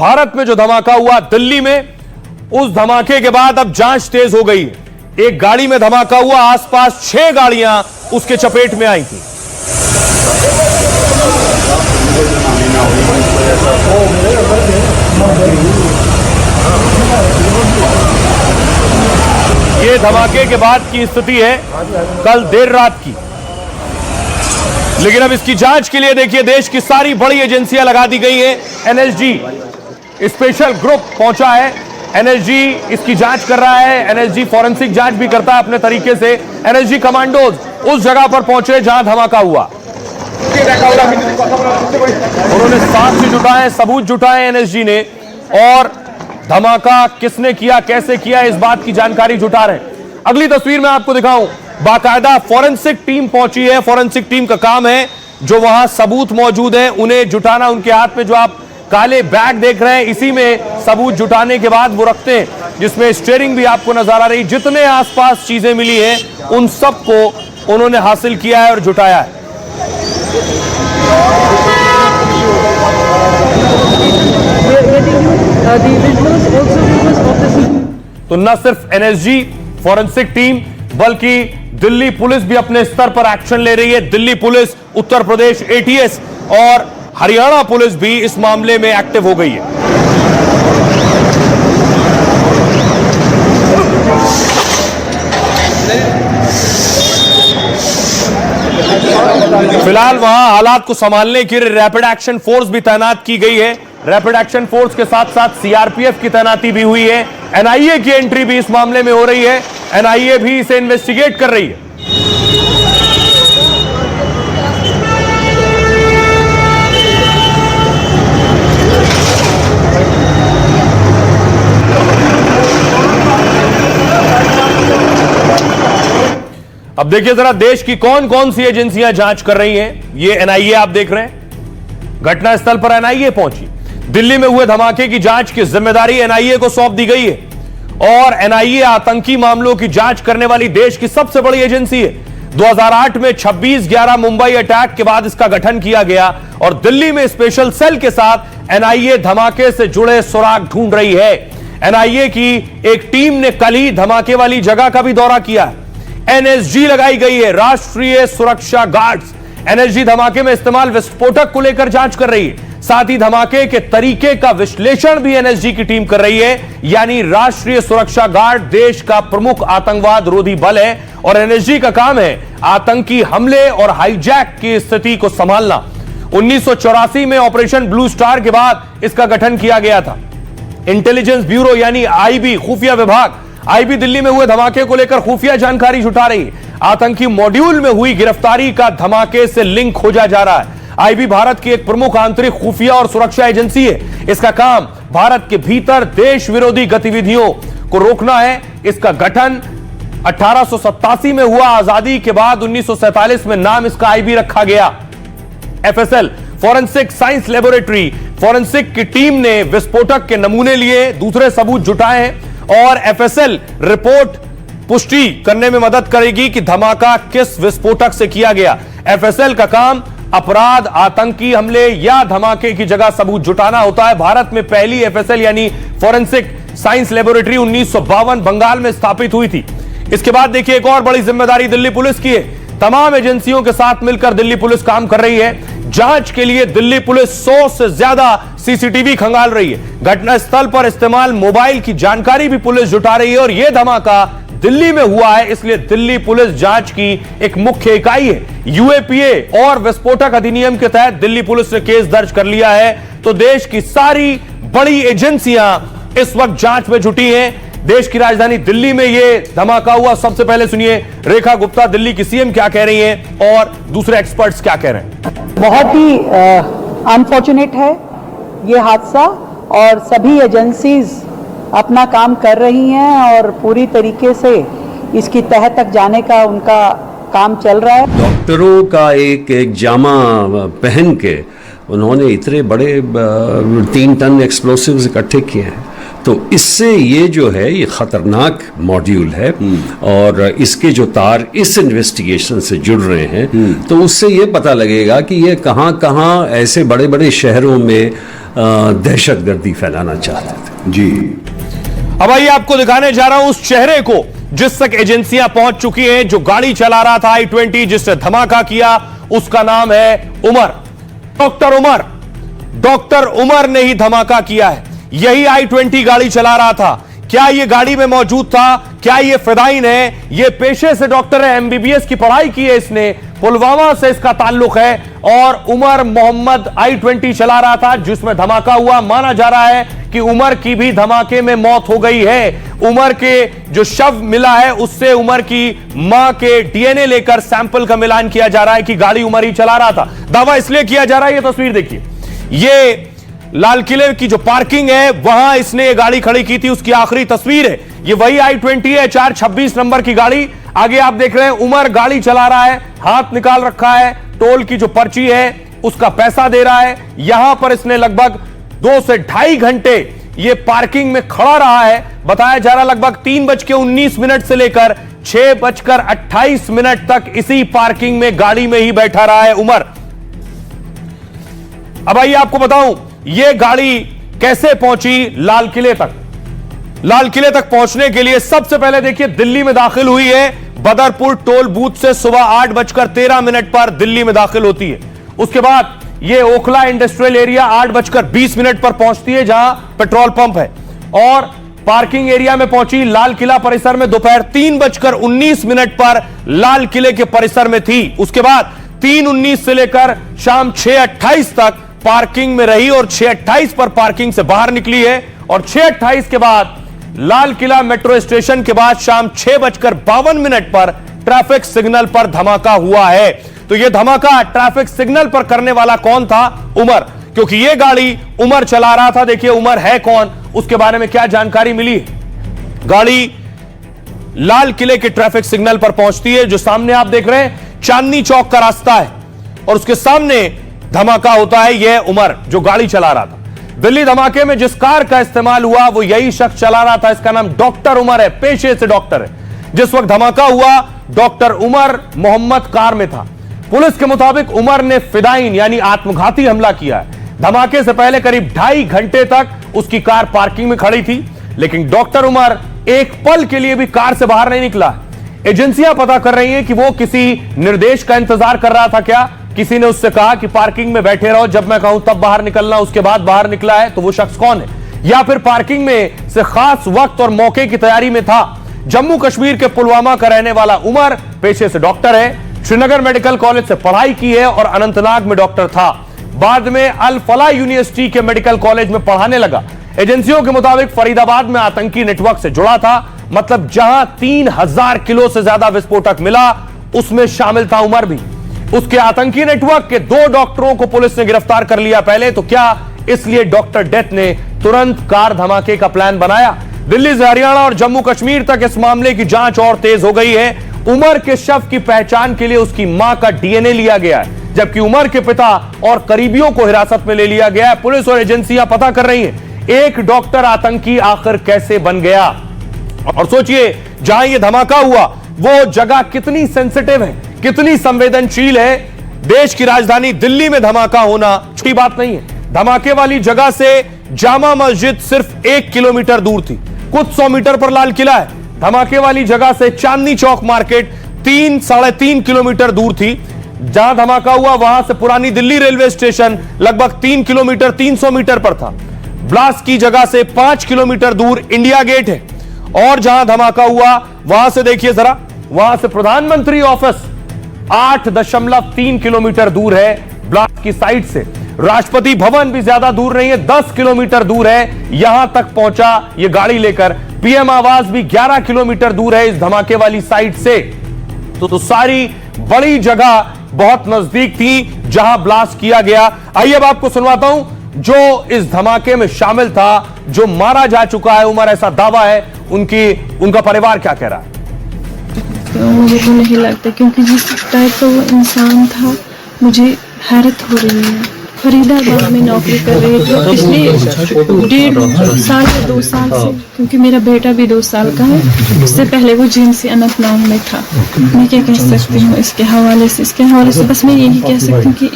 भारत में जो धमाका हुआ दिल्ली में, उस धमाके के बाद अब जांच तेज हो गई है। एक गाड़ी में धमाका हुआ, आसपास 6 गाड़ियां उसके चपेट में आई थी। ये धमाके के बाद की स्थिति है कल देर रात की। लेकिन अब इसकी जांच के लिए देखिए देश की सारी बड़ी एजेंसियां लगा दी गई हैं। एनएसजी स्पेशल ग्रुप पहुंचा है, एनएसजी इसकी जांच कर रहा है। एनएसजी फॉरेंसिक जांच भी करता है अपने तरीके से। एनएसजी कमांडोज उस जगह पर पहुंचे जहां धमाका हुआ। उन्होंने साक्ष्य जुटाए, सबूत जुटाए एनएसजी ने, और धमाका किसने किया, कैसे किया, इस बात की जानकारी जुटा रहे हैं। अगली तस्वीर में आपको दिखाऊं, बाकायदा फॉरेंसिक टीम पहुंची है। फॉरेंसिक टीम का काम है जो वहां सबूत मौजूद है उन्हें जुटाना। उनके हाथ में जो आप काले बैग देख रहे हैं, इसी में सबूत जुटाने के बाद वो रखते हैं, जिसमें स्टीयरिंग भी आपको नजर आ रही। जितने आसपास चीजें मिली हैं उन सबको उन्होंने हासिल किया है और जुटाया है। तो न सिर्फ एनएसजी फॉरेंसिक टीम बल्कि दिल्ली पुलिस भी अपने स्तर पर एक्शन ले रही है। दिल्ली पुलिस, उत्तर प्रदेश एटीएस और हरियाणा पुलिस भी इस मामले में एक्टिव हो गई है। फिलहाल वहां हालात को संभालने के लिए रैपिड एक्शन फोर्स भी तैनात की गई है। रैपिड एक्शन फोर्स के साथ साथ सीआरपीएफ की तैनाती भी हुई है। एनआईए की एंट्री भी इस मामले में हो रही है। एनआईए भी इसे इन्वेस्टिगेट कर रही है। अब देखिए जरा देश की कौन कौन सी एजेंसियां जांच कर रही हैं। ये एनआईए आप देख रहे हैं, घटनास्थल पर एनआईए पहुंची। दिल्ली में हुए धमाके की जांच की जिम्मेदारी एनआईए को सौंप दी गई है और एनआईए आतंकी मामलों की जांच करने वाली देश की सबसे बड़ी एजेंसी है। 2008 में 26/11 मुंबई अटैक के बाद इसका गठन किया गया और दिल्ली में स्पेशल सेल के साथ एनआईए धमाके से जुड़े सुराग ढूंढ रही है। एनआईए की एक टीम ने कल ही धमाके वाली जगह का भी दौरा किया। एनएसजी लगाई गई है, राष्ट्रीय सुरक्षा गार्ड्स। एनएसजी धमाके में इस्तेमाल विस्फोटक को लेकर जांच कर रही है। साथ ही धमाके के तरीके का विश्लेषण भी एनएसजी की टीम कर रही है। यानी राष्ट्रीय सुरक्षा गार्ड देश का प्रमुख आतंकवाद रोधी बल है और एनएसजी का काम है आतंकी हमले और हाईजैक की स्थिति को संभालना। 1984 में ऑपरेशन ब्लू स्टार के बाद इसका गठन किया गया था। इंटेलिजेंस ब्यूरो यानी आईबी, खुफिया विभाग, आईबी दिल्ली में हुए धमाके को लेकर खुफिया जानकारी जुटा रही है। आतंकी मॉड्यूल में हुई गिरफ्तारी का धमाके से लिंक खोजा जा रहा है। आईबी भारत की एक प्रमुख आंतरिक खुफिया और सुरक्षा एजेंसी है। इसका काम भारत के भीतर देश विरोधी गतिविधियों को रोकना है। इसका गठन 1887 में हुआ। आजादी के बाद 1947 में नाम इसका आईबी रखा गया। FSL, forensic science laboratory, forensic की टीम ने विस्फोटक के नमूने लिए, दूसरे सबूत जुटाए हैं और एफएसएल रिपोर्ट पुष्टि करने में मदद करेगी कि धमाका किस विस्फोटक से किया गया। एफएसएल का काम अपराध, आतंकी हमले या धमाके की जगह सबूत जुटाना होता है। भारत में पहली एफएसएल यानी फॉरेंसिक साइंस लेबोरेटरी 1952 बंगाल में स्थापित हुई थी। इसके बाद देखिए एक और बड़ी जिम्मेदारी दिल्ली पुलिस की है। तमाम एजेंसियों के साथ मिलकर दिल्ली पुलिस काम कर रही है। जांच के लिए दिल्ली पुलिस 100 से ज्यादा सीसीटीवी खंगाल रही है। घटनास्थल पर इस्तेमाल मोबाइल की जानकारी भी पुलिस जुटा रही है और यह धमाका दिल्ली में हुआ है, इसलिए दिल्ली पुलिस जांच की एक मुख्य इकाई है। यूएपीए और विस्फोटक अधिनियम के तहत दिल्ली पुलिस ने केस दर्ज कर लिया है। तो देश की सारी बड़ी एजेंसियां इस वक्त जांच में जुटी हैं। देश की राजधानी दिल्ली में यह धमाका हुआ। सबसे पहले सुनिए रेखा गुप्ता, दिल्ली की सीएम क्या कह रही हैं और दूसरे एक्सपर्ट्स क्या कह रहे हैं। बहुत ही अनफॉर्चुनेट है ये हादसा और सभी एजेंसीज अपना काम कर रही हैं और पूरी तरीके से इसकी तह तक जाने का उनका काम चल रहा है। डॉक्टरों का एक जामा पहन के उन्होंने इतने बड़े 3 टन एक्सप्लोसिव्स इकट्ठे किए हैं। तो इससे ये जो है ये ख़तरनाक मॉड्यूल है और इसके जो तार इस इन्वेस्टिगेशन से जुड़ रहे हैं तो उससे ये पता लगेगा कि ये कहाँ कहाँ ऐसे बड़े बड़े शहरों में दहशतगर्दी फैलाना चाहते थे। जी अब आइए आपको दिखाने जा रहा हूं उस चेहरे को जिस तक एजेंसियां पहुंच चुकी हैं। जो गाड़ी चला रहा था i20 जिसने धमाका किया, उसका नाम है उमर, डॉक्टर उमर। डॉक्टर उमर ने ही धमाका किया है। यही i20 गाड़ी चला रहा था। क्या ये गाड़ी में मौजूद था? क्या ये फिदाइन है? ये पेशे से डॉक्टर है, MBBS की पढ़ाई की है इसने, पुलवामा से इसका ताल्लुक है। और उमर मोहम्मद i20 चला रहा था जिसमें धमाका हुआ। माना जा रहा है कि उमर की भी धमाके में मौत हो गई है। उमर के जो शव मिला है उससे उमर की मां के DNA लेकर सैंपल का मिलान किया जा रहा है कि गाड़ी उमर ही चला रहा था। दावा इसलिए किया जा रहा है, ये तस्वीर देखिए, ये लाल किले की जो पार्किंग है वहां इसने ये गाड़ी खड़ी की थी, उसकी आखिरी तस्वीर है। ये वही i20 है, 426 नंबर की गाड़ी। आगे आप देख रहे हैं उमर गाड़ी चला रहा है, हाथ निकाल रखा है, टोल की जो पर्ची है उसका पैसा दे रहा है। यहां पर इसने लगभग 2 से 2.5 घंटे ये पार्किंग में खड़ा रहा है। बताया जा रहा लगभग 3:19 से लेकर 6:28 तक इसी पार्किंग में गाड़ी में ही बैठा रहा है उमर। अब आइए आपको बताऊं ये गाड़ी कैसे पहुंची लाल किले तक। लाल किले तक पहुंचने के लिए सबसे पहले देखिए दिल्ली में दाखिल हुई है। बदरपुर टोल बूथ से सुबह 8:13 पर दिल्ली में दाखिल होती है। उसके बाद ये ओखला इंडस्ट्रियल एरिया 8:20 पर पहुंचती है जहां पेट्रोल पंप है, और पार्किंग एरिया में पहुंची लाल किला परिसर में दोपहर 3:19 पर लाल किले के परिसर में थी। उसके बाद 3:19 से लेकर शाम 6:28 तक पार्किंग में रही और 6:28 पर पार्किंग से बाहर निकली है। और 6:28 के बाद लाल किला मेट्रो स्टेशन के बाद शाम 6:52 पर ट्रैफिक सिग्नल पर धमाका हुआ है। तो यह धमाका ट्रैफिक सिग्नल पर करने वाला कौन था? उमर, क्योंकि यह गाड़ी उमर चला रहा था। देखिए उमर है कौन, उसके बारे में क्या जानकारी मिली है। गाड़ी लाल किले के ट्रैफिक सिग्नल पर पहुंचती है, जो सामने आप देख रहे हैं चांदनी चौक का रास्ता है, और उसके सामने धमाका होता है। यह उमर जो गाड़ी चला रहा था। दिल्ली धमाके में जिस कार का इस्तेमाल हुआ वो यही शख्स चला रहा था। इसका नाम डॉक्टर उमर है, पेशे से डॉक्टर है। जिस वक्त धमाका हुआ डॉक्टर उमर मोहम्मद कार में था। पुलिस के मुताबिक उमर ने फिदाइन यानी आत्मघाती हमला किया है। धमाके से पहले करीब 2.5 घंटे तक उसकी कार पार्किंग में खड़ी थी, लेकिन डॉक्टर उमर एक पल के लिए भी कार से बाहर नहीं निकला। एजेंसियां पता कर रही हैं कि वो किसी निर्देश का इंतजार कर रहा था क्या। किसी ने उससे कहा कि पार्किंग में बैठे रहो, जब मैं कहूं तब बाहर निकलना, उसके बाद बाहर निकला है, तो वो शख्स कौन है? या फिर पार्किंग में से खास वक्त और मौके की तैयारी में था। जम्मू कश्मीर के पुलवामा का रहने वाला उमर पेशे से डॉक्टर है। श्रीनगर मेडिकल कॉलेज से पढ़ाई की है और अनंतनाग में डॉक्टर था। बाद में अल फलाह यूनिवर्सिटी के मेडिकल कॉलेज में पढ़ाने लगा। एजेंसियों के मुताबिक फरीदाबाद में आतंकी नेटवर्क से जुड़ा था। मतलब जहां 3000 किलो से ज्यादा विस्फोटक मिला उसमें शामिल था उमर भी। उसके आतंकी नेटवर्क के 2 डॉक्टरों को पुलिस ने गिरफ्तार कर लिया पहले। तो क्या इसलिए डॉक्टर डेथ ने तुरंत कार धमाके का प्लान बनाया? दिल्ली से हरियाणा और जम्मू कश्मीर तक इस मामले की जांच और तेज हो गई है। उमर के शव की पहचान के लिए उसकी मां का DNA लिया गया है, जबकि उमर के पिता और करीबियों को हिरासत में ले लिया गया है। पुलिस और एजेंसियां पता कर रही हैं एक डॉक्टर आतंकी आखिर कैसे बन गया। और सोचिए जहां यह धमाका हुआ वो जगह कितनी सेंसिटिव है, कितनी संवेदनशील है। देश की राजधानी दिल्ली में धमाका होना छोटी बात नहीं है। धमाके वाली जगह से जामा मस्जिद सिर्फ 1 किलोमीटर दूर थी, कुछ 100 मीटर पर लाल किला है। धमाके वाली जगह से चांदनी चौक मार्केट 3-3.5 किलोमीटर दूर थी। जहां धमाका हुआ वहां से पुरानी दिल्ली रेलवे स्टेशन लगभग 3 किलोमीटर 300 मीटर पर था। ब्लास्ट की जगह से 5 किलोमीटर दूर इंडिया गेट है। और जहां धमाका हुआ वहां से देखिए जरा, वहां से प्रधानमंत्री ऑफिस 8.3 किलोमीटर दूर है ब्लास्ट की साइट से। राष्ट्रपति भवन भी ज्यादा दूर नहीं है, 10 किलोमीटर दूर है। यहां तक पहुंचा यह गाड़ी लेकर। पीएम आवास भी 11 किलोमीटर दूर है इस धमाके वाली साइट से। तो सारी बड़ी जगह बहुत नजदीक थी जहां ब्लास्ट किया गया। आइए अब आपको सुनवाता हूं जो इस धमाके में शामिल था, जो मारा जा चुका है उमर, ऐसा दावा है। उनका परिवार क्या कह रहा है? मुझे तो नहीं लगता, क्योंकि जिस टाइप का वो इंसान था मुझे हैरत हो रही है। फरीदाबाद में नौकरी कर रही थी पिछले 1.5 साल या 2 साल से, क्योंकि मेरा बेटा भी 2 साल का है। उससे पहले वो जीन से अनंतनाग में था। मैं क्या कह सकती हूँ इसके हवाले से? बस मैं यही कह सकती हूँ कि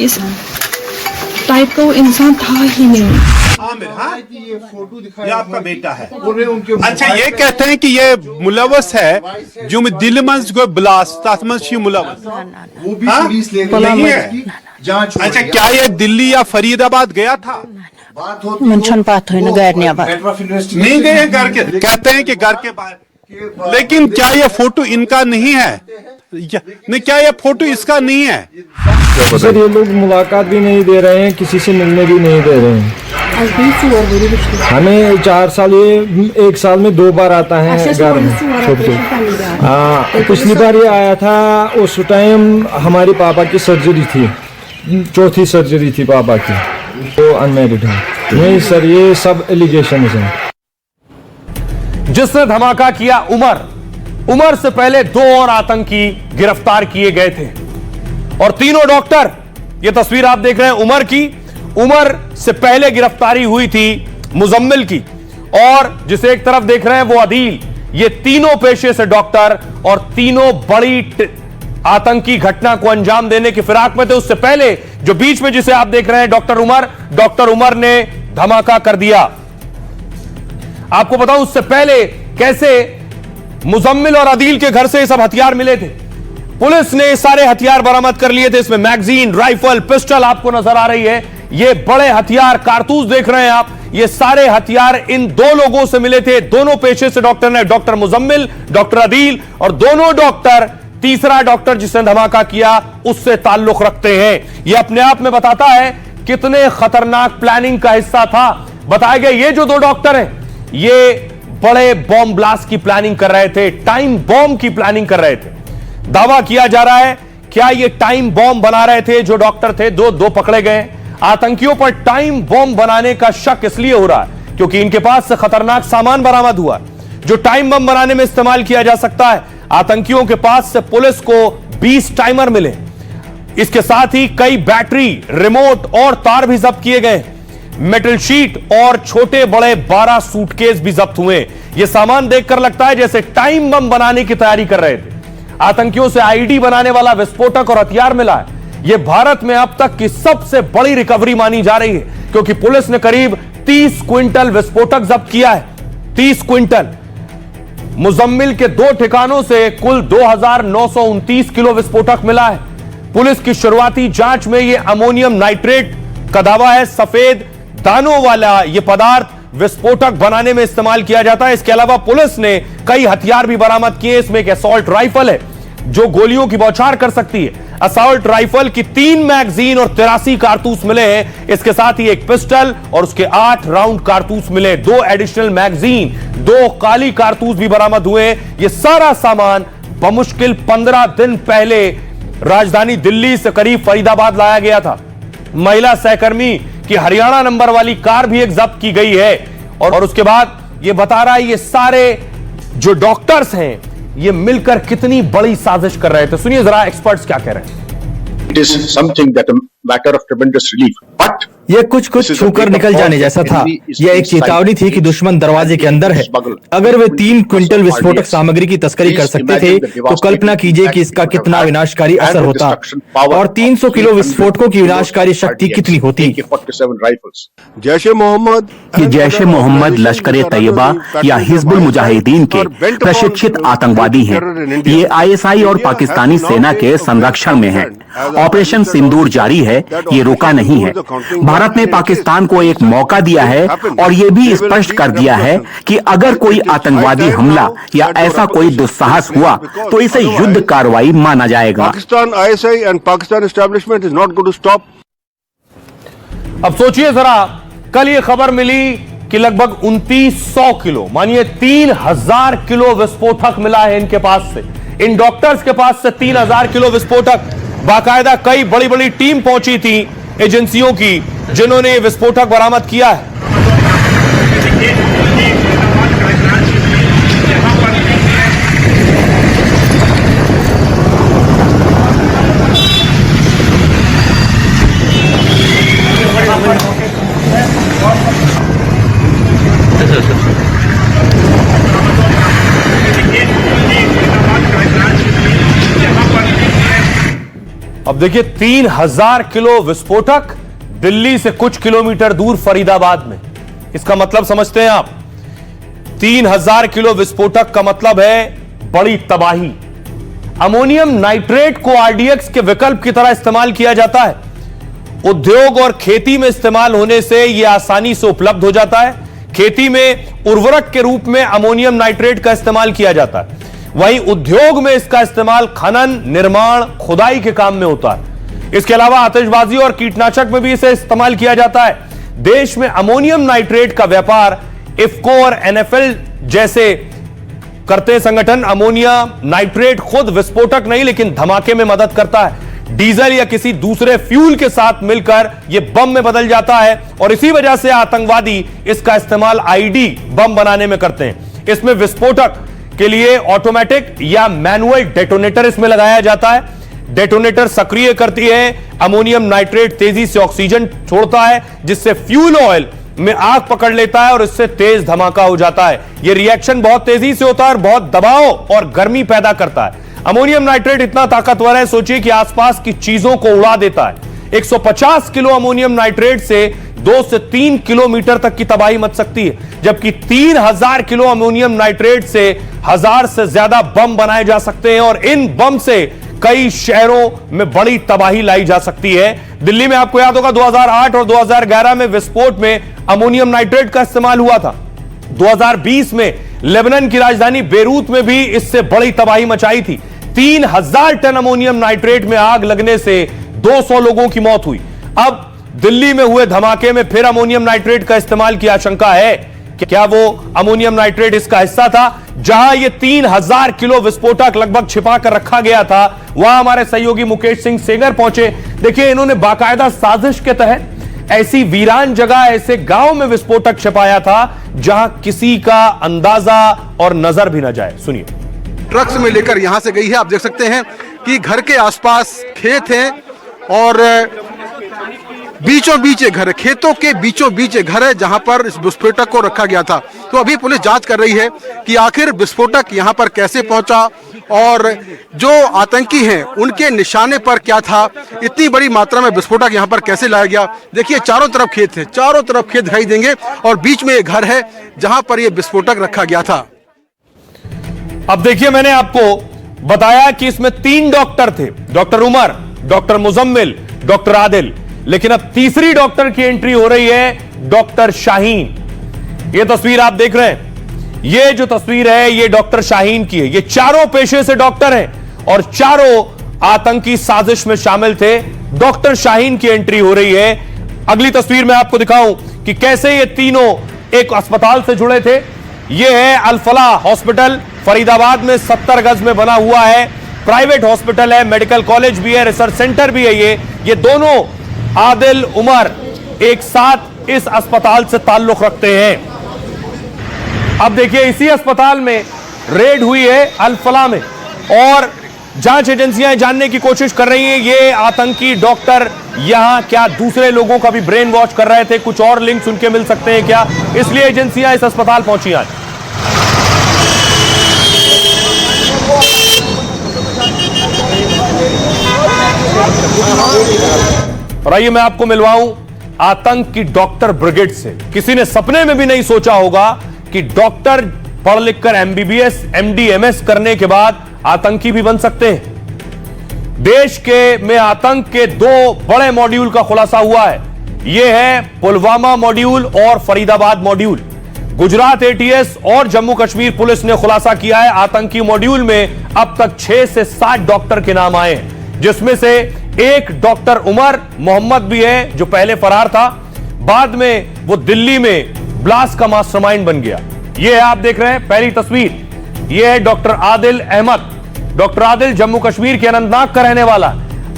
टाइप का वो इंसान था ही नहीं। आमिर, हाँ? ये आपका बेटा है। अच्छा, ये कहते हैं कि ये मुलवस है जो दिल मंज को ब्लास्ट तथ मंज मुलवस वो भी हाँ? पुलिस ले नहीं गई है। इसकी जांच हो अच्छा, रही है। क्या ये दिल्ली या फरीदाबाद गया था? बात होती मुंशन पात हुई ना वो गैर नियाबा। matter of investigation नहीं गए है। घर के, कहते हैं कि घर के बाहर। लेकिन क्या ये फोटो इनका नहीं है? नहीं, क्या ये फोटो इसका नहीं है? सर ये लोग मुलाकात भी नहीं दे रहे हैं, किसी से मिलने भी नहीं दे रहे हैं। हमें 4 साल, ये 1 साल में 2 बार आता है घर में छोड़ के। पिछली बार ये आया था, उस टाइम हमारे पापा की सर्जरी थी, 4थी सर्जरी थी पापा की, तो अनमैरिड है। नहीं सर, ये सब एलिगेशन है। जिसने धमाका किया उमर से पहले 2 और आतंकी गिरफ्तार किए गए थे और तीनों डॉक्टर, यह तस्वीर आप देख रहे हैं उमर से पहले गिरफ्तारी हुई थी मुजम्मिल की, और जिसे एक तरफ देख रहे हैं वो अदील। ये तीनों पेशे से डॉक्टर और तीनों बड़ी आतंकी घटना को अंजाम देने की फिराक में थे। उससे पहले जो बीच में जिसे आप देख रहे हैं डॉक्टर उमर ने धमाका कर दिया। आपको बताऊं उससे पहले कैसे मुजम्मिल और अदील के घर से ये सब हथियार मिले थे। पुलिस ने सारे हथियार बरामद कर लिए थे। इसमें मैगजीन, राइफल, पिस्टल आपको नजर आ रही है। ये बड़े हथियार, कारतूस देख रहे हैं आप। ये सारे हथियार इन 2 लोगों से मिले थे। दोनों पेशे से डॉक्टर ने, डॉक्टर मुजम्मिल, डॉक्टर अदील, और दोनों डॉक्टर तीसरा डॉक्टर जिसने धमाका किया उससे ताल्लुक रखते हैं। यह अपने आप में बताता है कितने खतरनाक प्लानिंग का हिस्सा था। बताया गया ये जो 2 डॉक्टर हैं ये बड़े बॉम्ब ब्लास्ट की प्लानिंग कर रहे थे, टाइम बॉम्ब की प्लानिंग कर रहे थे। दावा किया जा रहा है क्या ये टाइम बॉम्ब बना रहे थे जो डॉक्टर थे, दो पकड़े गए। आतंकियों पर टाइम बॉम्ब बनाने का शक इसलिए हो रहा है क्योंकि इनके पास से खतरनाक सामान बरामद हुआ जो टाइम बम बनाने में इस्तेमाल किया जा सकता है। आतंकियों के पास से पुलिस को 20 टाइमर मिले। इसके साथ ही कई बैटरी, रिमोट और तार भी जब्त किए गए। मेटल शीट और छोटे बड़े 12 सूटकेस भी जब्त हुए। यह सामान देखकर लगता है जैसे टाइम बम बनाने की तैयारी कर रहे थे। आतंकियों से आईडी बनाने वाला विस्फोटक और हथियार मिला है। यह भारत में अब तक की सबसे बड़ी रिकवरी मानी जा रही है क्योंकि पुलिस ने करीब 30 क्विंटल विस्फोटक जब्त किया है। 30 क्विंटल। मुजम्मिल के 2 ठिकानों से कुल 2929 किलो विस्फोटक मिला है। पुलिस की शुरुआती जांच में यह अमोनियम नाइट्रेट का दावा है। सफेद दानों वाला यह पदार्थ विस्फोटक बनाने में इस्तेमाल किया जाता है। इसके अलावा पुलिस ने कई हथियार भी बरामद किए। इसमें एक असॉल्ट राइफल है जो गोलियों की बौछार कर सकती है। असॉल्ट राइफल की 3 मैगजीन और 83 कारतूस मिले हैं। इसके साथ ही एक पिस्टल और उसके 8 राउंड कारतूस मिले। 2 एडिशनल मैगजीन, 2 काली कारतूस भी बरामद हुए। यह सारा सामान बमुश्किल 15 दिन पहले राजधानी दिल्ली से करीब फरीदाबाद लाया गया था। महिला सहकर्मी की हरियाणा नंबर वाली कार भी एक जब्त की गई है। और उसके बाद यह बता रहा है ये सारे जो डॉक्टर्स हैं ये मिलकर कितनी बड़ी साजिश कर रहे थे। सुनिए जरा एक्सपर्ट्स क्या कह रहे हैं। It is something that a matter of tremendous relief, but यह कुछ छूकर निकल जाने जैसा था। यह एक चेतावनी थी कि दुश्मन दरवाजे के अंदर है। अगर वे 3 क्विंटल विस्फोटक सामग्री की तस्करी कर सकते थे तो कल्पना कीजिए कि इसका कितना विनाशकारी असर होता और 300 किलो विस्फोटकों की विनाशकारी शक्ति कितनी होती। जैश ए मोहम्मद, लश्कर ए तैयबा या हिजबुल मुजाहिदीन के प्रशिक्षित आतंकवादी हैं। ये ISI और पाकिस्तानी सेना के संरक्षण में हैं। ऑपरेशन सिंदूर जारी है, ये रुका नहीं है। भारत ने पाकिस्तान को एक मौका दिया है और यह भी स्पष्ट कर दिया है कि अगर कोई आतंकवादी हमला या ऐसा कोई दुस्साहस हुआ तो इसे युद्ध कार्रवाई माना जाएगा। Pakistan ISI and Pakistan establishment is not going to stop. अब सोचिए जरा, कल यह खबर मिली कि लगभग 2900 किलो, मानिए 3000 किलो विस्फोटक मिला है इनके पास से। इन डॉक्टर्स के पास से 3000 किलो विस्फोटक। बाकायदा कई बड़ी बड़ी टीम पहुंची थी एजेंसियों की जिन्होंने ये विस्फोटक बरामद किया है। अब देखिए 3000 किलो विस्फोटक, दिल्ली से कुछ किलोमीटर दूर फरीदाबाद में। इसका मतलब समझते हैं आप? 3000 किलो विस्फोटक का मतलब है बड़ी तबाही। अमोनियम नाइट्रेट को आरडीएक्स के विकल्प की तरह इस्तेमाल किया जाता है। उद्योग और खेती में इस्तेमाल होने से यह आसानी से उपलब्ध हो जाता है। खेती में उर्वरक के रूप में अमोनियम नाइट्रेट का इस्तेमाल किया जाता है। वहीं उद्योग में इसका इस्तेमाल खनन, निर्माण, खुदाई के काम में होता है। इसके अलावा आतिशबाजी और कीटनाशक में भी इसे इस्तेमाल किया जाता है। देश में अमोनियम नाइट्रेट का व्यापार इफ्को और एनएफएल जैसे करते संगठन अमोनिया नाइट्रेट खुद विस्फोटक नहीं लेकिन धमाके में मदद करता है। डीजल या किसी दूसरे फ्यूल के साथ मिलकर यह बम में बदल जाता है और इसी वजह से आतंकवादी इसका इस्तेमाल आईडी बम बनाने में करते हैं। इसमें विस्फोटक के लिए ऑटोमेटिक या मैनुअल डेटोनेटर इसमें लगाया जाता है। डेटोनेटर सक्रिय करती है अमोनियम नाइट्रेट, तेजी से ऑक्सीजन छोड़ता है जिससे फ्यूल ऑयल में आग पकड़ लेता है और इससे तेज धमाका हो जाता है। यह रिएक्शन बहुत तेजी से होता है और बहुत दबाव और गर्मी पैदा करता है। अमोनियम नाइट्रेट इतना ताकतवर है, सोचिए कि आसपास की चीजों को उड़ा देता है। 150 किलो अमोनियम नाइट्रेट से 2 से 3 किलोमीटर तक की तबाही मच सकती है, जबकि 3000 किलो अमोनियम नाइट्रेट से 1000 से ज्यादा बम बनाए जा सकते हैं और इन बम से कई शहरों में बड़ी तबाही लाई जा सकती है। दिल्ली में आपको याद होगा 2008 और 2011 में विस्फोट में अमोनियम नाइट्रेट का इस्तेमाल हुआ था। 2020 में लेबनान की राजधानी बेरूत में भी इससे बड़ी तबाही मचाई थी। 3000 टन अमोनियम नाइट्रेट में आग लगने से 200 लोगों की मौत हुई। अब दिल्ली में हुए धमाके में फिर अमोनियम नाइट्रेट का इस्तेमाल की आशंका है कि क्या वो अमोनियम नाइट्रेट इसका हिस्सा था? जहां ये 3000 किलो विस्फोटक लगभग छिपा कर रखा गया था, वहां हमारे सहयोगी मुकेश सिंह सेंगर पहुंचे। देखिए, इन्होंने बाकायदा साजिश के तहत ऐसी वीरान जगह, ऐसे गांव में विस्फोटक छिपाया था जहां किसी का अंदाजा और नजर भी ना जाए। सुनिए। ट्रक्स में लेकर यहां से गई है। आप देख सकते हैं कि घर के आसपास खेत हैं और बीचों बीच ये घर है, खेतों के बीचों बीच ये घर है जहां पर इस विस्फोटक को रखा गया था। तो अभी पुलिस जांच कर रही है कि आखिर विस्फोटक यहां पर कैसे पहुंचा और जो आतंकी हैं उनके निशाने पर क्या था, इतनी बड़ी मात्रा में विस्फोटक यहां पर कैसे लाया गया। देखिए, चारों तरफ खेत है, चारों तरफ खेत दिखाई देंगे और बीच में ये घर है जहां पर यह विस्फोटक रखा गया था। अब देखिए, मैंने आपको बताया कि इसमें 3 डॉक्टर थे, doctor Umar, doctor Muzammil, doctor Adil, लेकिन अब तीसरी डॉक्टर की एंट्री हो रही है, डॉक्टर शाहीन। यह तस्वीर आप देख रहे हैं, यह जो तस्वीर है ये डॉक्टर शाहीन की है। ये चारों पेशे से डॉक्टर हैं और चारों आतंकी साजिश में शामिल थे। डॉक्टर शाहीन की एंट्री हो रही है। अगली तस्वीर में आपको दिखाऊं कि कैसे ये तीनों एक अस्पताल से जुड़े थे। यह है अल फलाह हॉस्पिटल, फरीदाबाद में 70 गज में बना हुआ है। प्राइवेट हॉस्पिटल है, मेडिकल कॉलेज भी है, रिसर्च सेंटर भी है। ये दोनों आदिल, उमर एक साथ इस अस्पताल से ताल्लुक रखते हैं। अब देखिए, इसी अस्पताल में रेड हुई है अल फलाह में और जांच एजेंसियां जानने की कोशिश कर रही हैं ये आतंकी डॉक्टर यहां क्या दूसरे लोगों का भी ब्रेन वॉश कर रहे थे, कुछ और लिंक्स उनके मिल सकते हैं क्या, इसलिए एजेंसियां इस अस्पताल पहुंची आज। और आइए मैं आपको मिलवाऊं आतंक की डॉक्टर ब्रिगेड से। किसी ने सपने में भी नहीं सोचा होगा कि डॉक्टर पढ़ लिखकर एमबीबीएस, एमडी, एमएस करने के बाद आतंकी भी बन सकते हैं। देश के में आतंक के 2 बड़े मॉड्यूल का खुलासा हुआ है। यह है पुलवामा मॉड्यूल और फरीदाबाद मॉड्यूल। गुजरात एटीएस और जम्मू कश्मीर पुलिस ने खुलासा किया है आतंकी मॉड्यूल में अब तक 6 से 7 डॉक्टर के नाम आए हैं, जिसमें से एक डॉक्टर उमर मोहम्मद भी है जो पहले फरार था, बाद में वो दिल्ली में ब्लास्ट का मास्टरमाइंड बन गया। ये है आप देख रहे हैं पहली तस्वीर। ये है डॉक्टर आदिल अहमद। डॉक्टर आदिल जम्मू कश्मीर के अनंतनाग का रहने वाला।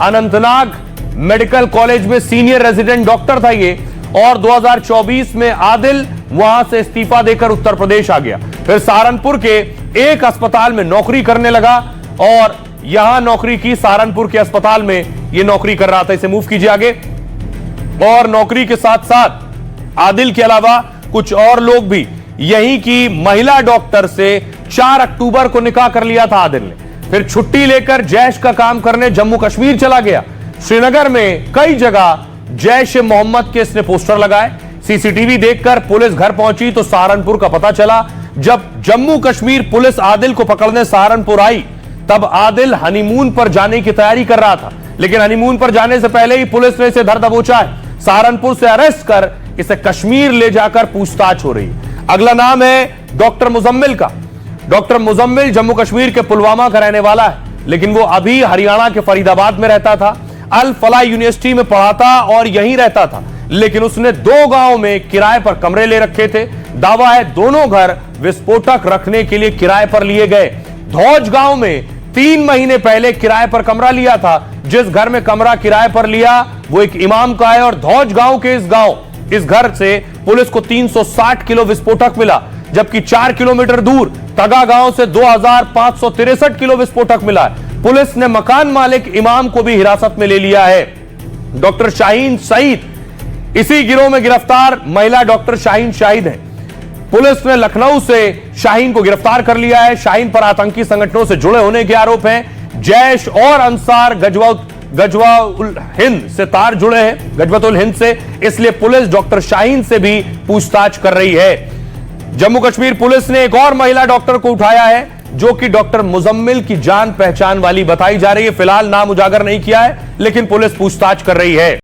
अनंतनाग मेडिकल कॉलेज में सीनियर रेजिडेंट डॉक्टर था ये, और 2024 में आदिल वहां से इस्तीफा देकर उत्तर प्रदेश आ गया। फिर सहारनपुर के एक अस्पताल में नौकरी करने लगा और यहां नौकरी की, सहारनपुर के अस्पताल में यह नौकरी कर रहा था। इसे मूव कीजिए आगे। और नौकरी के साथ साथ आदिल के अलावा कुछ और लोग भी यहीं की महिला डॉक्टर से 4 अक्टूबर को निकाह कर लिया था आदिल ने। फिर छुट्टी लेकर जैश का काम करने जम्मू कश्मीर चला गया। श्रीनगर में कई जगह जैश ए मोहम्मद के इसने पोस्टर लगाए। सीसीटीवी देखकर पुलिस घर पहुंची तो सहारनपुर का पता चला। जब जम्मू कश्मीर पुलिस आदिल को पकड़ने सहारनपुर आई तब आदिल हनीमून पर जाने की तैयारी कर रहा था, लेकिन हनीमून पर जाने से पहले ही पुलिस ने इसे धर दबोचा है। सहारनपुर से अरेस्ट कर इसे कश्मीर ले जाकर पूछताछ हो रही है। अगला नाम है डॉक्टर मुजम्मिल का। डॉक्टर मुजम्मिल जम्मू कश्मीर के पुलवामा का रहने वाला है, लेकिन वो अभी हरियाणा के फरीदाबाद में रहता था। अल फलाह यूनिवर्सिटी में पढ़ाता और यहीं रहता था, लेकिन उसने 2 गांव में किराए पर कमरे ले रखे थे। दावा है दोनों घर विस्फोटक रखने के लिए किराए पर लिए गए। धौज गांव में 3 महीने पहले किराए पर कमरा लिया था। जिस घर में कमरा किराए पर लिया वो एक इमाम का है और धौज गांव के इस घर से पुलिस को 360 किलो विस्फोटक मिला, जबकि 4 किलोमीटर दूर तगा गांव से 2563 किलो विस्फोटक मिला है। पुलिस ने मकान मालिक इमाम को भी हिरासत में ले लिया है। डॉक्टर शाहीन सईद इसी गिरोह में गिरफ्तार महिला डॉक्टर शाहीन शाहिद है। पुलिस ने लखनऊ से शाहीन को गिरफ्तार कर लिया है। शाहीन पर आतंकी संगठनों से जुड़े होने के आरोप हैं। जैश और अंसार गजवाउल हिंद से तार जुड़े हैं, गजवतुल हिंद से, इसलिए पुलिस डॉक्टर शाहीन से भी पूछताछ कर रही है। जम्मू कश्मीर पुलिस ने एक और महिला डॉक्टर को उठाया है जो कि डॉक्टर मुजम्मिल की जान पहचान वाली बताई जा रही है। फिलहाल नाम उजागर नहीं किया है, लेकिन पुलिस पूछताछ कर रही है।